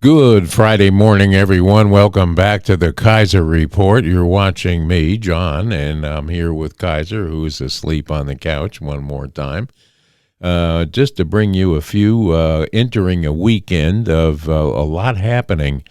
Good Friday morning, everyone. Welcome back to the Kaiser Report. You're watching me, John, and I'm here with Kaiser, who's asleep on the couch one more time. Just to bring you a few, entering a weekend of a lot happening.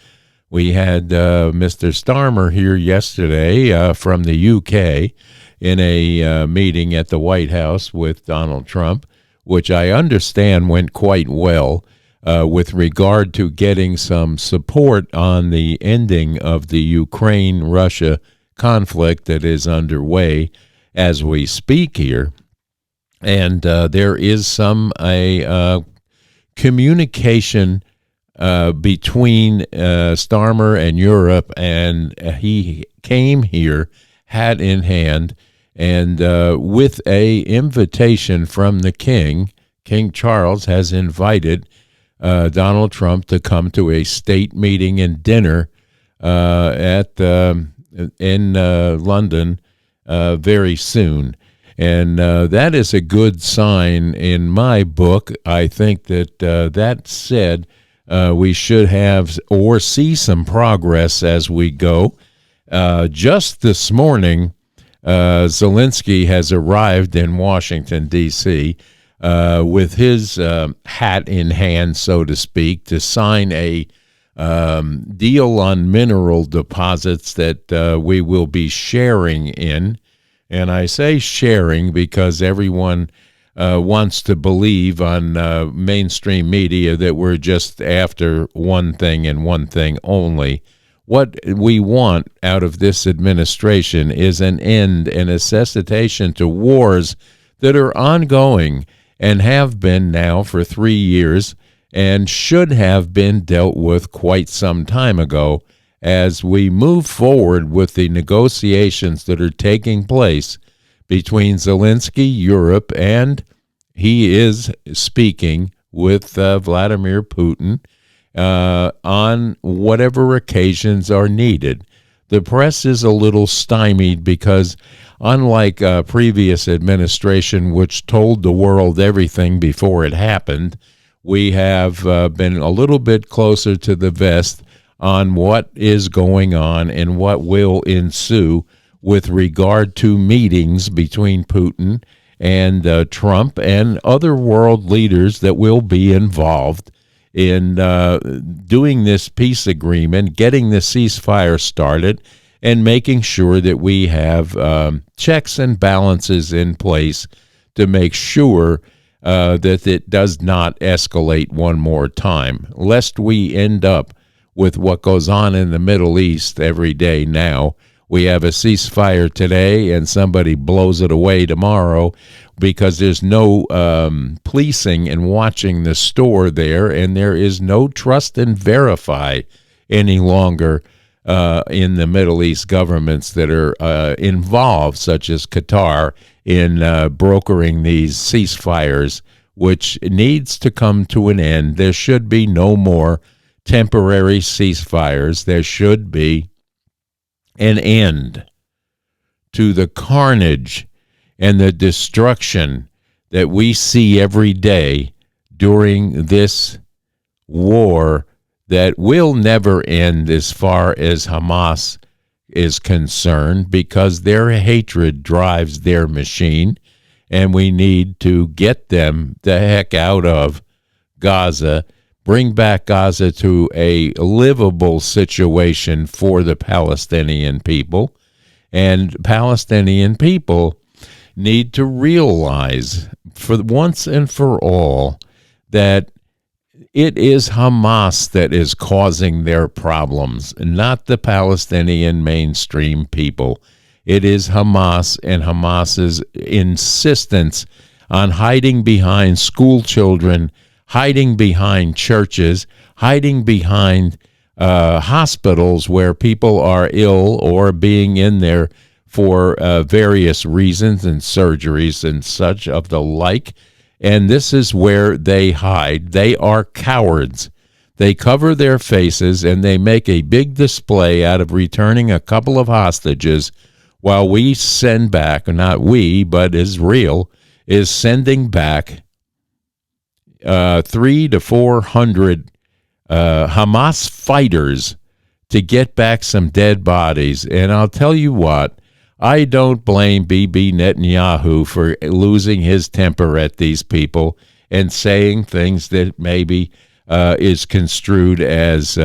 We had Mr. Starmer here yesterday from the UK in a meeting at the White House with Donald Trump, which I understand went quite well. With regard to getting some support on the ending of the Ukraine-Russia conflict that is underway as we speak here. And there is some communication between Starmer and Europe, and he came here hat in hand and with a invitation from the King. King Charles has invited Donald Trump to come to a state meeting and dinner in London very soon. And that is a good sign in my book. I think that that said, we should have or see some progress as we go. Just this morning, Zelenskyy has arrived in Washington, D.C., with his hat in hand, so to speak, to sign a deal on mineral deposits that we will be sharing in. And I say sharing because everyone wants to believe on mainstream media that we're just after one thing and one thing only. What we want out of this administration is an end and a cessation to wars that are ongoing and have been now for 3 years and should have been dealt with quite some time ago as we move forward with the negotiations that are taking place between Zelenskyy, Europe, and he is speaking with Vladimir Putin on whatever occasions are needed. The press is a little stymied because unlike a previous administration, which told the world everything before it happened, we have been a little bit closer to the vest on what is going on and what will ensue with regard to meetings between Putin and Trump and other world leaders that will be involved in doing this peace agreement, getting the ceasefire started, and making sure that we have checks and balances in place to make sure that it does not escalate one more time, lest we end up with what goes on in the Middle East every day now. We have a ceasefire today and somebody blows it away tomorrow because there's no policing and watching the store there, and there is no trust and verify any longer in the Middle East governments that are involved, such as Qatar, in brokering these ceasefires, which needs to come to an end. There should be no more temporary ceasefires. There should be an end to the carnage and the destruction that we see every day during this war that will never end as far as Hamas is concerned, because their hatred drives their machine, and we need to get them the heck out of Gaza, bring back Gaza to a livable situation for the Palestinian people. And Palestinian people need to realize for once and for all that it is Hamas that is causing their problems, not the Palestinian mainstream people. It is Hamas and Hamas's insistence on hiding behind school children, hiding behind churches, hiding behind hospitals where people are ill or being in there for various reasons and surgeries and such of the like. And this is where they hide. They are cowards. They cover their faces and they make a big display out of returning a couple of hostages while we send back, not we, but Israel is sending back 300 to 400 Hamas fighters to get back some dead bodies. And I'll tell you what, I don't blame Bibi Netanyahu for losing his temper at these people and saying things that maybe is construed as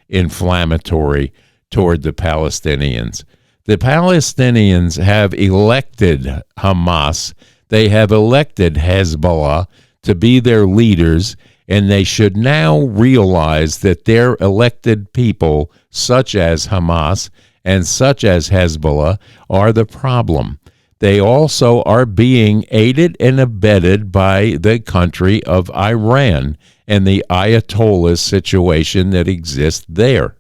inflammatory toward the Palestinians. The Palestinians have elected Hamas. They have elected Hezbollah to be their leaders, and they should now realize that their elected people, such as Hamas and such as Hezbollah, are the problem. They also are being aided and abetted by the country of Iran and the Ayatollah situation that exists there.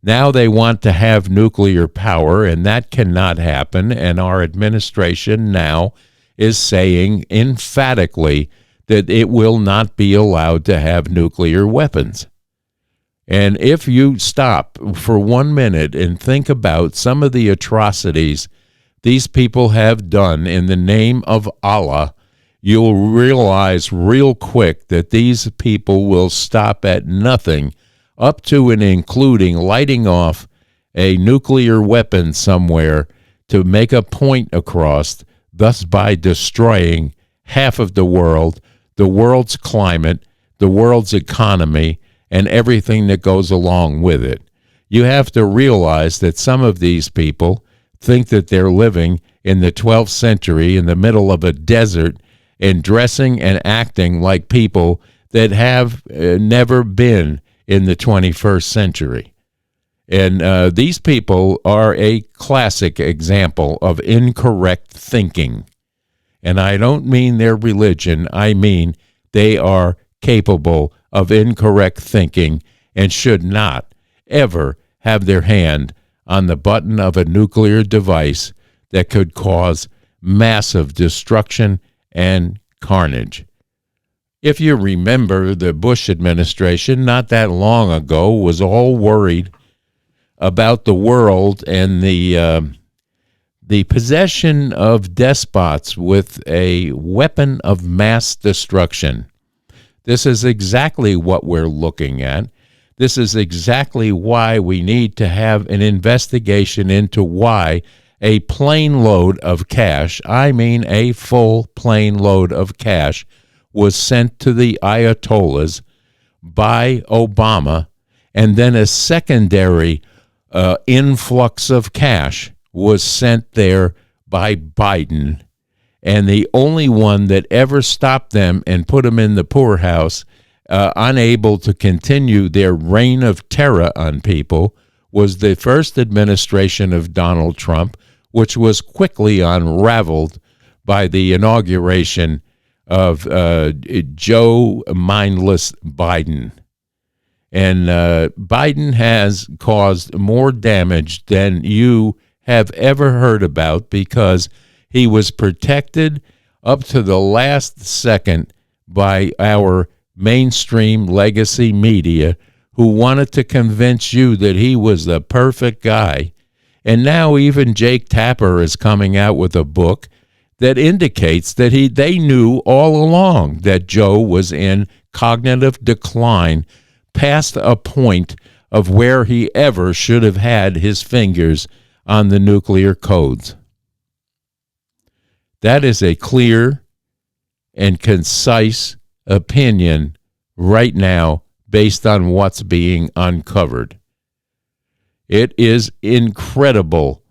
Now they want to have nuclear power, and that cannot happen, and our administration now is saying emphatically that it will not be allowed to have nuclear weapons. And if you stop for 1 minute and think about some of the atrocities these people have done in the name of Allah, you'll realize real quick that these people will stop at nothing, up to and including lighting off a nuclear weapon somewhere to make a point across, thus by destroying half of the world's climate, the world's economy, and everything that goes along with it. You have to realize that some of these people think that they're living in the 12th century in the middle of a desert and dressing and acting like people that have never been in the 21st century. And these people are a classic example of incorrect thinking. And I don't mean their religion. I mean they are capable of incorrect thinking and should not ever have their hand on the button of a nuclear device that could cause massive destruction and carnage. If you remember, the Bush administration not that long ago was all worried about the world and the possession of despots with a weapon of mass destruction. This is exactly what we're looking at. This is exactly why we need to have an investigation into why a plane load of cash, I mean a full plane load of cash, was sent to the Ayatollahs by Obama, and then a secondary influx of cash was sent there by Biden. And the only one that ever stopped them and put them in the poorhouse, unable to continue their reign of terror on people, was the first administration of Donald Trump, which was quickly unraveled by the inauguration of Joe Mindless Biden. And Biden has caused more damage than you have ever heard about, because he was protected up to the last second by our mainstream legacy media, who wanted to convince you that he was the perfect guy. And now even Jake Tapper is coming out with a book that indicates that they knew all along that Joe was in cognitive decline past a point of where he ever should have had his fingers on the nuclear codes. That is a clear and concise opinion right now based on what's being uncovered. It is incredible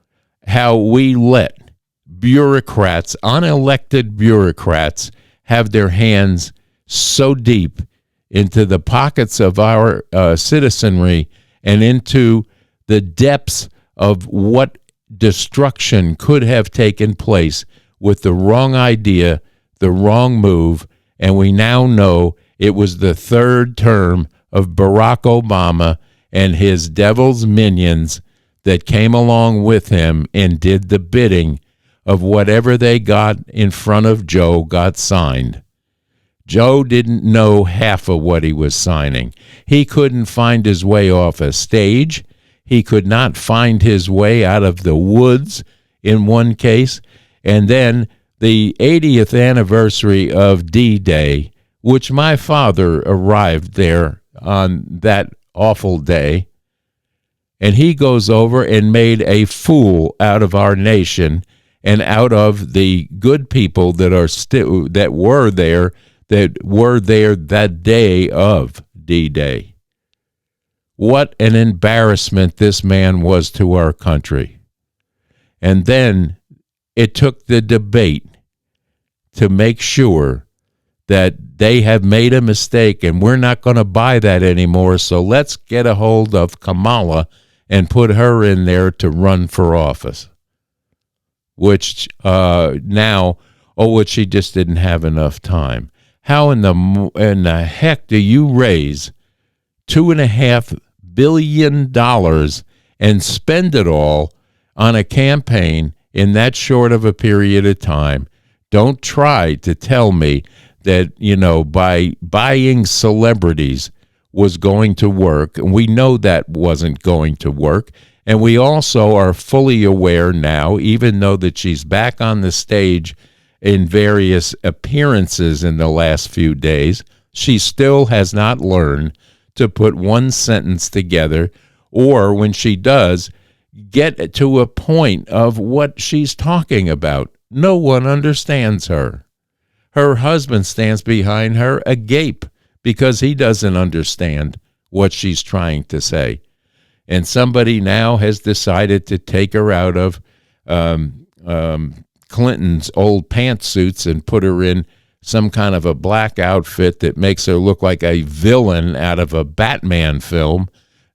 how we let bureaucrats, unelected bureaucrats, have their hands so deep into the pockets of our citizenry and into the depths of what destruction could have taken place with the wrong idea, the wrong move, and we now know it was the third term of Barack Obama and his devil's minions that came along with him and did the bidding of whatever they got in front of Joe got signed. Joe didn't know half of what he was signing. He couldn't find his way off a stage. He could not find his way out of the woods in one case. And then the 80th anniversary of D-Day, which my father arrived there on that awful day, and he goes over and made a fool out of our nation and out of the good people that were there that day of D-Day. What an embarrassment this man was to our country. And then it took the debate to make sure that they have made a mistake and we're not going to buy that anymore. So let's get a hold of Kamala and put her in there to run for office. Which which she just didn't have enough time. How in the heck do you raise $2.5 billion and spend it all on a campaign in that short of a period of time? Don't try to tell me that, by buying celebrities was going to work. And we know that wasn't going to work. And we also are fully aware now, even though that she's back on the stage in various appearances in the last few days, she still has not learned to put one sentence together, or when she does, get to a point of what she's talking about. No one understands her. Her husband stands behind her agape because he doesn't understand what she's trying to say. And somebody now has decided to take her out of Clinton's old pantsuits and put her in some kind of a black outfit that makes her look like a villain out of a Batman film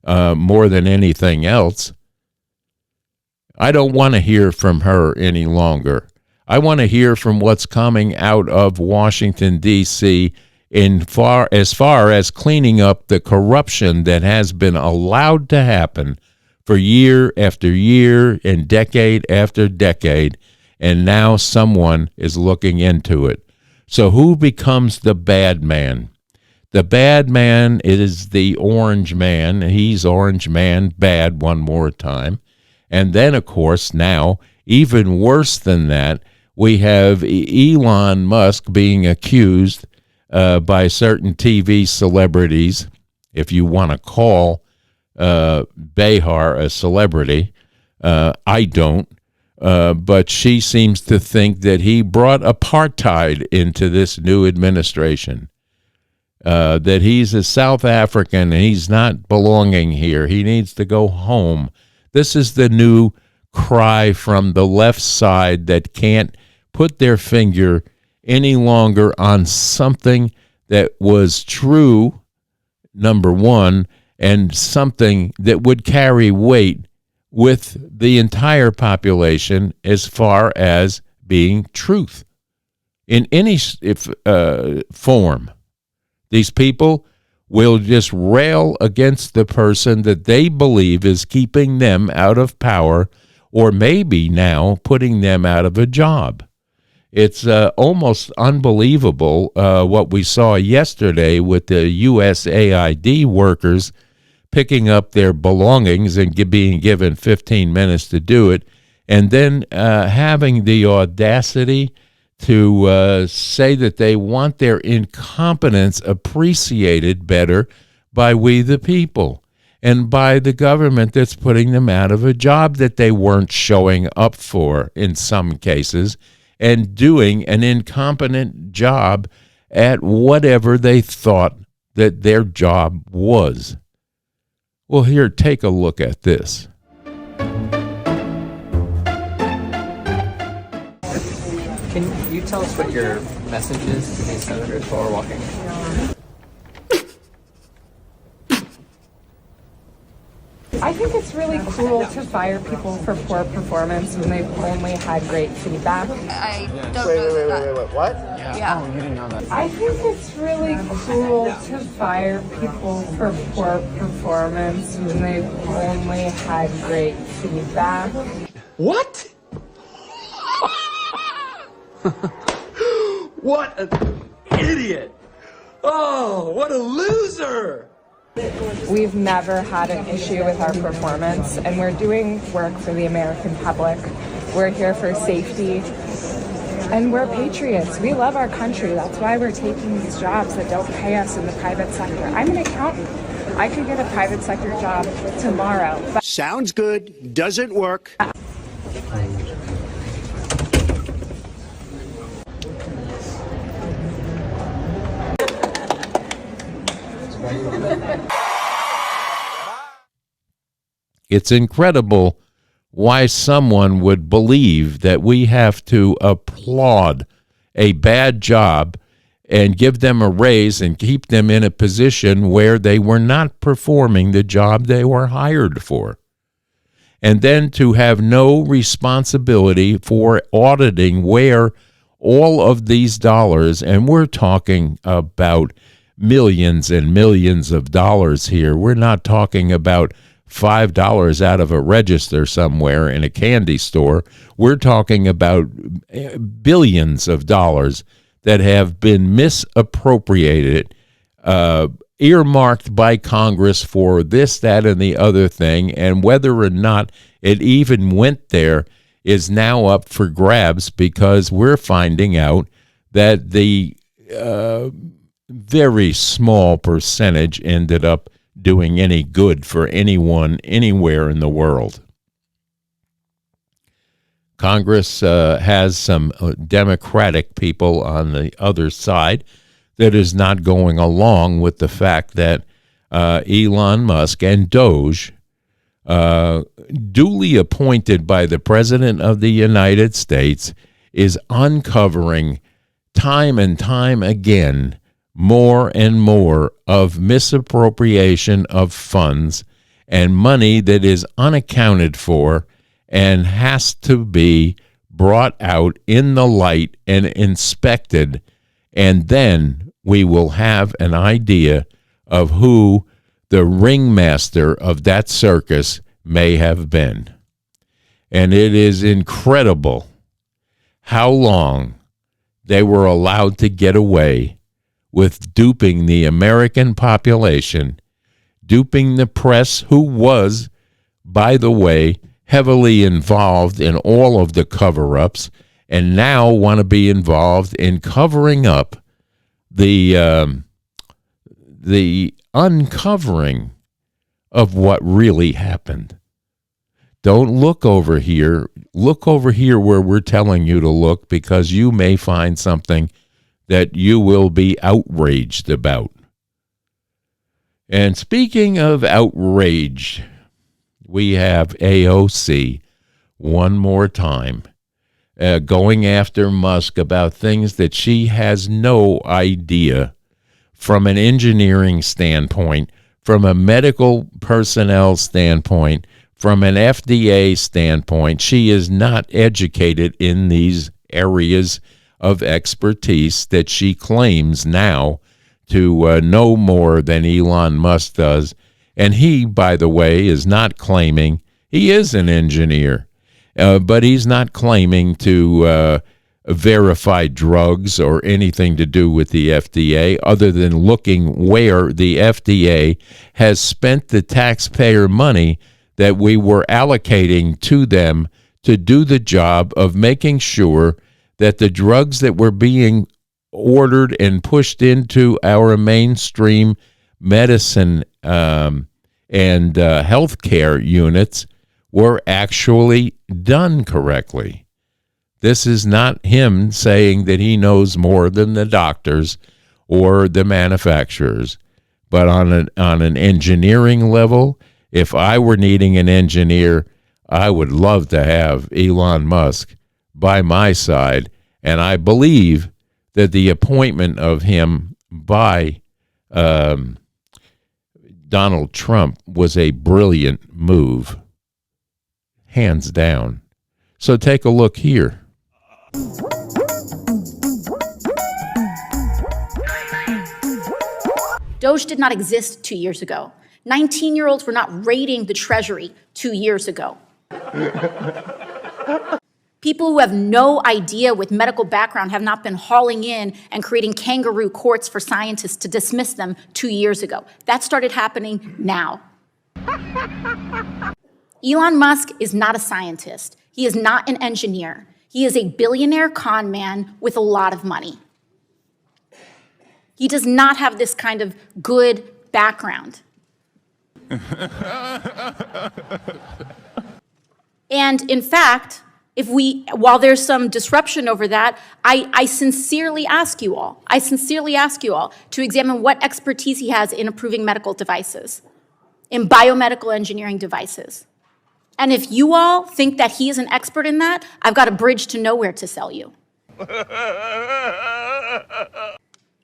more than anything else. I don't want to hear from her any longer. I want to hear from what's coming out of Washington, D.C., as far as cleaning up the corruption that has been allowed to happen for year after year and decade after decade, and now someone is looking into it. So who becomes the bad man? The bad man is the orange man. He's orange man bad one more time. And then, of course, now, even worse than that, we have Elon Musk being accused by certain TV celebrities, if you want to call Behar a celebrity. I don't. But she seems to think that he brought apartheid into this new administration, that he's a South African and he's not belonging here. He needs to go home. This is the new cry from the left side that can't put their finger any longer on something that was true, number one, and something that would carry weight with the entire population as far as being truth in any form. These people will just rail against the person that they believe is keeping them out of power, or maybe now putting them out of a job. It's almost unbelievable what we saw yesterday with the USAID workers picking up their belongings and being given 15 minutes to do it, and then having the audacity to say that they want their incompetence appreciated better by we the people and by the government that's putting them out of a job that they weren't showing up for in some cases, and doing an incompetent job at whatever they thought that their job was. Well, here, take a look at this. Can you tell us what your message is to these senators while we're walking? I think it's really cruel to fire people for poor performance when they've only had great feedback. I don't know. Wait, what? Yeah. Oh, you didn't know that. I think it's really cruel to fire people for poor performance when they've only had great feedback. What? What an idiot! Oh, what a loser! We've never had an issue with our performance, and we're doing work for the American public. We're here for safety. And we're patriots. We love our country. That's why we're taking these jobs that don't pay us in the private sector. I'm an accountant. I could get a private sector job tomorrow. But sounds good, doesn't work. It's incredible why someone would believe that we have to applaud a bad job and give them a raise and keep them in a position where they were not performing the job they were hired for. And then to have no responsibility for auditing where all of these dollars, and we're talking about millions and millions of dollars here. We're not talking about $5 out of a register somewhere in a candy store. We're talking about billions of dollars that have been misappropriated, earmarked by Congress for this, that, and the other thing, and whether or not it even went there is now up for grabs because we're finding out that the very small percentage ended up doing any good for anyone anywhere in the world. Congress has some Democratic people on the other side that is not going along with the fact that Elon Musk and Doge, duly appointed by the President of the United States, is uncovering time and time again more and more of misappropriation of funds and money that is unaccounted for and has to be brought out in the light and inspected, and then we will have an idea of who the ringmaster of that circus may have been. And it is incredible how long they were allowed to get away with duping the American population, duping the press, who was, by the way, heavily involved in all of the cover-ups, and now want to be involved in covering up the uncovering of what really happened. Don't look over here. Look over here where we're telling you to look, because you may find something that you will be outraged about. And speaking of outraged, we have AOC one more time going after Musk about things that she has no idea from an engineering standpoint, from a medical personnel standpoint, from an FDA standpoint. She is not educated in these areas of expertise that she claims now to know more than Elon Musk does. And he, by the way, is not claiming, he is an engineer, but he's not claiming to verify drugs or anything to do with the FDA, other than looking where the FDA has spent the taxpayer money that we were allocating to them to do the job of making sure that the drugs that were being ordered and pushed into our mainstream medicine and healthcare units were actually done correctly. This is not him saying that he knows more than the doctors or the manufacturers, but on an engineering level, if I were needing an engineer, I would love to have Elon Musk by my side, and I believe that the appointment of him by Donald Trump was a brilliant move, hands down. So take a look here. Doge did not exist 2 years ago. 19-year-olds were not raiding the Treasury 2 years ago. People who have no idea with medical background have not been hauling in and creating kangaroo courts for scientists to dismiss them 2 years ago. That started happening now. Elon Musk is not a scientist. He is not an engineer. He is a billionaire con man with a lot of money. He does not have this kind of good background. And in fact, while there's some disruption over that, I sincerely ask you all to examine what expertise he has in approving medical devices, in biomedical engineering devices. And if you all think that he is an expert in that, I've got a bridge to nowhere to sell you.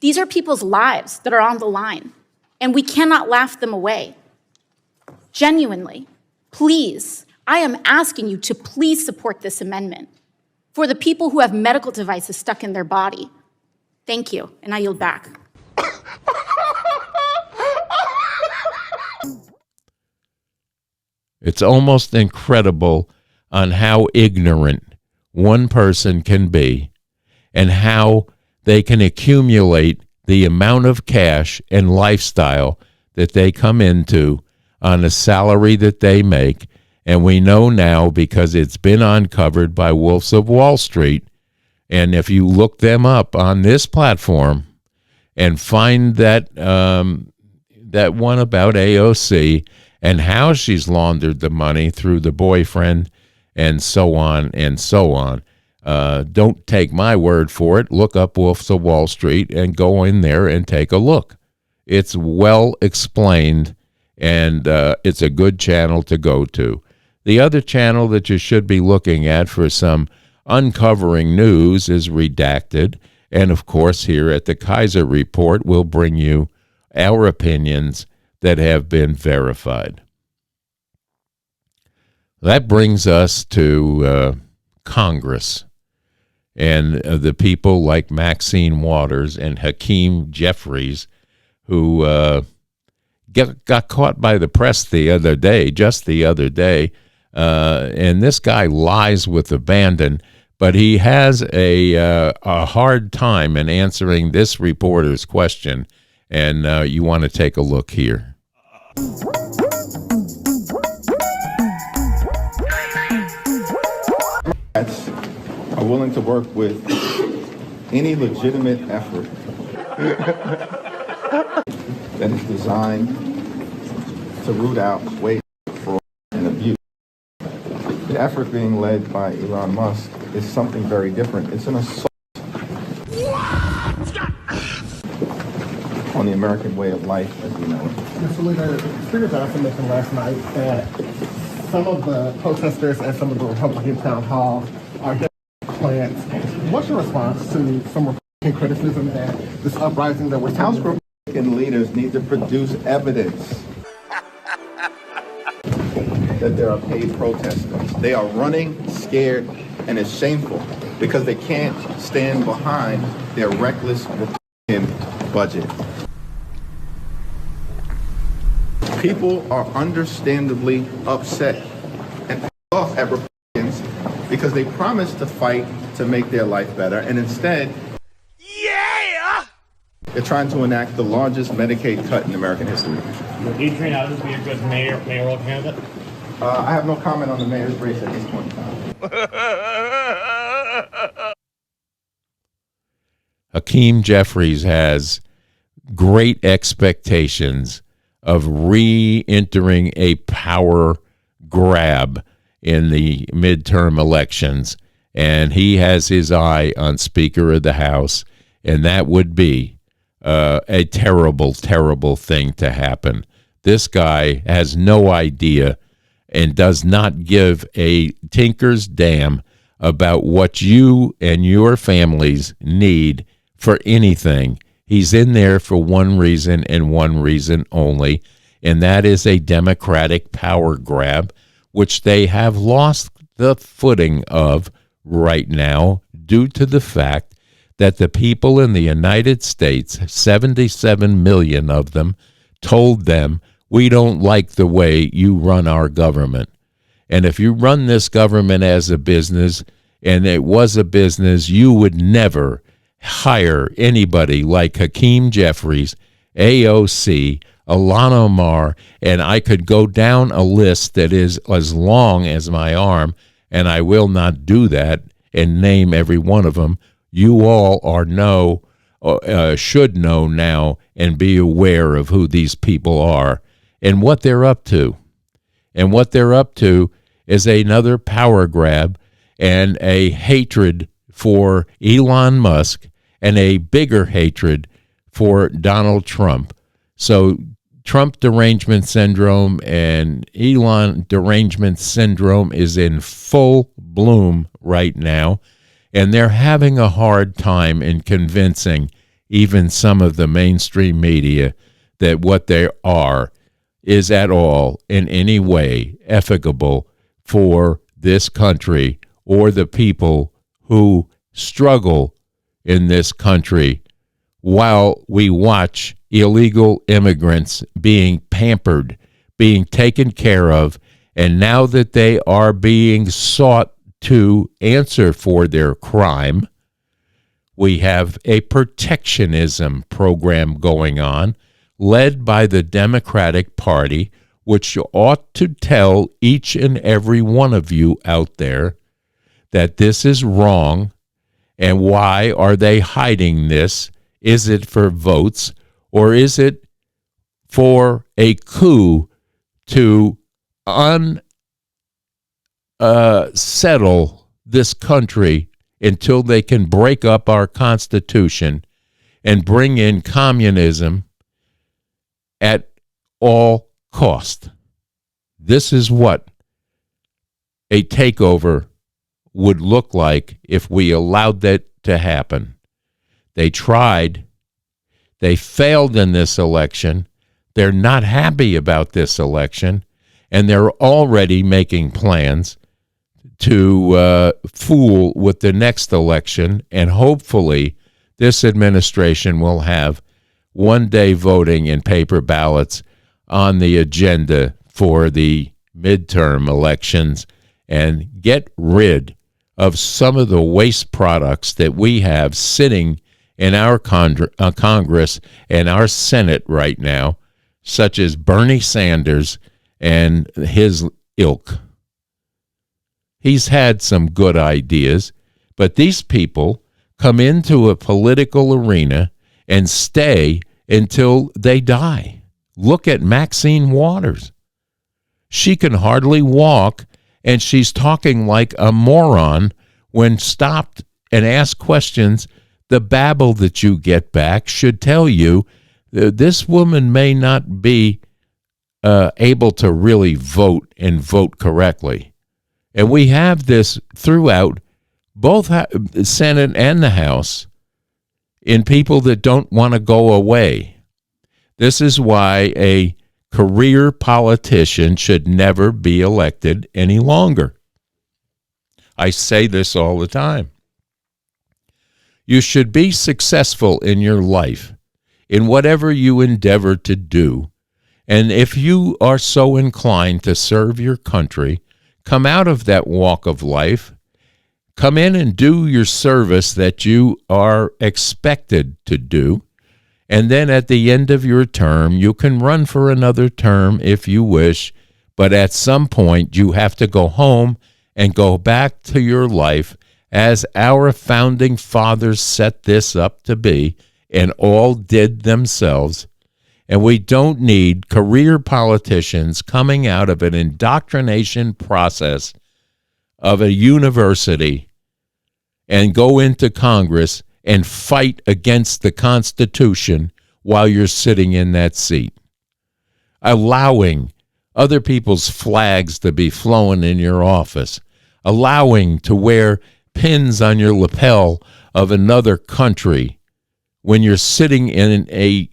These are people's lives that are on the line, and we cannot laugh them away. Genuinely, please, I am asking you to please support this amendment for the people who have medical devices stuck in their body. Thank you, and I yield back. It's almost incredible on how ignorant one person can be and how they can accumulate the amount of cash and lifestyle that they come into on a salary that they make. And we know now because it's been uncovered by Wolves of Wall Street. And if you look them up on this platform and find that that one about AOC and how she's laundered the money through the boyfriend and so on and so on. Don't take my word for it. Look up Wolves of Wall Street and go in there and take a look. It's well explained, and it's a good channel to go to. The other channel that you should be looking at for some uncovering news is Redacted. And, of course, here at the Kaiser Report, we'll bring you our opinions that have been verified. That brings us to Congress and the people like Maxine Waters and Hakeem Jeffries, who got caught by the press just the other day. And this guy lies with abandon, but he has a hard time in answering this reporter's question. And you want to take a look here. Are willing to work with any legitimate effort that is designed to root out waste, fraud, and abuse. The effort being led by Elon Musk is something very different. It's an assault on the American way of life as we know it. Mr. Leader, Speaker Johnson mentioned last night that some of the protesters at some of the Republican town halls are plants. What's your response to some Republican criticism that this uprising that we're seeing? House Republican leaders need to produce evidence that there are paid protesters. They are running scared, and it's shameful because they can't stand behind their reckless Republican budget. People are understandably upset and pissed off at Republicans because they promised to fight to make their life better, and instead, they're trying to enact the largest Medicaid cut in American history. Would Adrian Adams be a good mayoral candidate? I have no comment on the mayor's race at this point in time. Hakeem Jeffries has great expectations of re-entering a power grab in the midterm elections, and he has his eye on Speaker of the House, and that would be a terrible, terrible thing to happen. This guy has no idea and does not give a tinker's damn about what you and your families need for anything. He's in there for one reason and one reason only, and that is a Democratic power grab, which they have lost the footing of right now due to the fact that the people in the United States, 77 million of them, told them, we don't like the way you run our government. And if you run this government as a business, and it was a business, you would never hire anybody like Hakeem Jeffries, AOC, Ilhan Omar, and I could go down a list that is as long as my arm, and I will not do that and name every one of them. You all should know now and be aware of who these people are and what they're up to. And what they're up to is another power grab and a hatred for Elon Musk and a bigger hatred for Donald Trump. So Trump derangement syndrome and Elon derangement syndrome is in full bloom right now, and they're having a hard time in convincing even some of the mainstream media that what they are is at all in any way efficacious for this country or the people who struggle in this country while we watch illegal immigrants being pampered, being taken care of, and now that they are being sought to answer for their crime, we have a protectionism program going on led by the Democratic Party, which ought to tell each and every one of you out there that this is wrong. And why are they hiding this? Is it for votes, or is it for a coup to unsettle this country until they can break up our Constitution and bring in communism at all cost? This is what a takeover would look like if we allowed that to happen. They tried. They failed in this election. They're not happy about this election, and they're already making plans to fool with the next election, and hopefully this administration will have one-day voting and paper ballots on the agenda for the midterm elections and get rid of some of the waste products that we have sitting in our Congress and our Senate right now, such as Bernie Sanders and his ilk. He's had some good ideas, but these people come into a political arena and stay until they die. Look at Maxine Waters. She can hardly walk, and she's talking like a moron when stopped and asked questions. The babble that you get back should tell you this woman may not be able to really vote and vote correctly. And we have this throughout both the Senate and the House in people that don't want to go away. This is why a career politician should never be elected any longer. I say this all the time. You should be successful in your life, in whatever you endeavor to do. And if you are so inclined to serve your country, come out of that walk of life, come in and do your service that you are expected to do, and then at the end of your term, you can run for another term if you wish, but at some point you have to go home and go back to your life as our founding fathers set this up to be, and all did themselves. And we don't need career politicians coming out of an indoctrination process of a university and go into Congress and fight against the Constitution while you're sitting in that seat. Allowing other people's flags to be flown in your office. Allowing to wear pins on your lapel of another country when you're sitting in a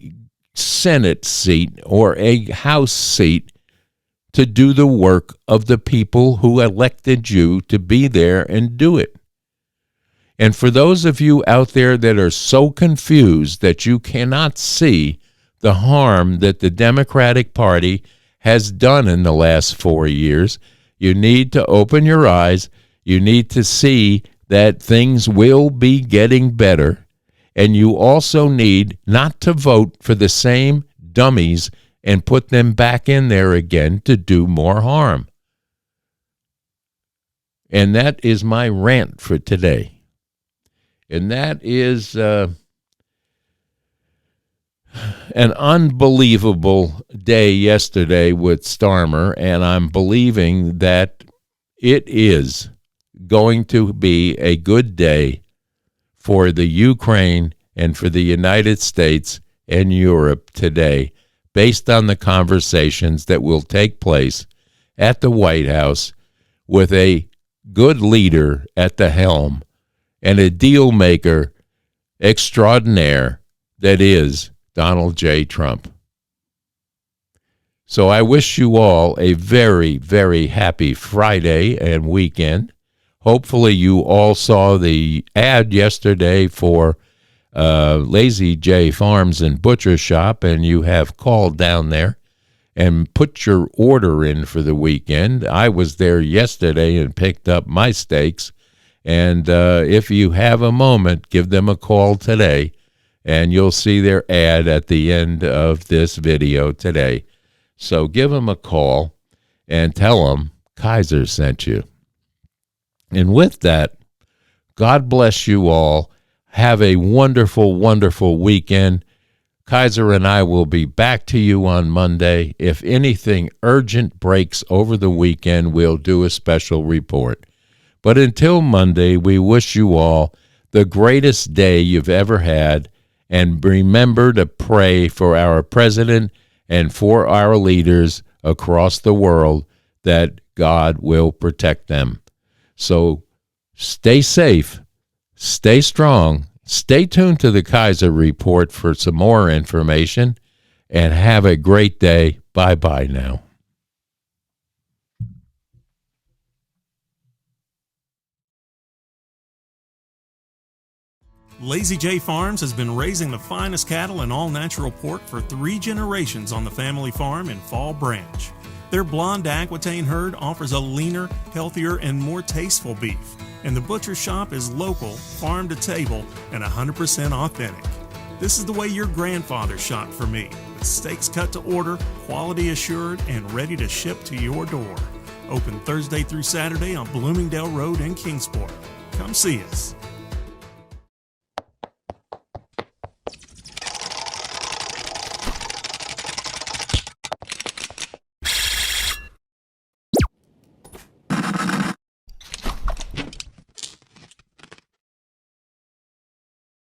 Senate seat or a House seat to do the work of the people who elected you to be there and do it. And for those of you out there that are so confused that you cannot see the harm that the Democratic Party has done in the last 4 years, you need to open your eyes. You need to see that things will be getting better. And you also need not to vote for the same dummies and put them back in there again to do more harm. And that is my rant for today. And that is an unbelievable day yesterday with Starmer, and I'm believing that it is going to be a good day for the Ukraine and for the United States and Europe today, based on the conversations that will take place at the White House with a good leader at the helm and a deal maker extraordinaire that is Donald J. Trump. So I wish you all a very, very happy Friday and weekend. Hopefully you all saw the ad yesterday for Lazy J Farms and Butcher Shop, and you have called down there and put your order in for the weekend. I was there yesterday and picked up my steaks, and if you have a moment, give them a call today, and you'll see their ad at the end of this video today. So give them a call and tell them Kaiser sent you. And with that, God bless you all. Have a wonderful, wonderful weekend. Kaiser and I will be back to you on Monday. If anything urgent breaks over the weekend, we'll do a special report. But until Monday, we wish you all the greatest day you've ever had. And remember to pray for our president and for our leaders across the world that God will protect them. So stay safe. Stay strong. Stay tuned to the Kaiser Report for some more information, and have a great day. Bye-bye now. Lazy J Farms has been raising the finest cattle and all-natural pork for 3 generations on the family farm in Fall Branch. Their blonde Aquitaine herd offers a leaner, healthier, and more tasteful beef. And the butcher shop is local, farm to table, and 100% authentic. This is the way your grandfather shot for me, with steaks cut to order, quality assured, and ready to ship to your door. Open Thursday through Saturday on Bloomingdale Road in Kingsport. Come see us.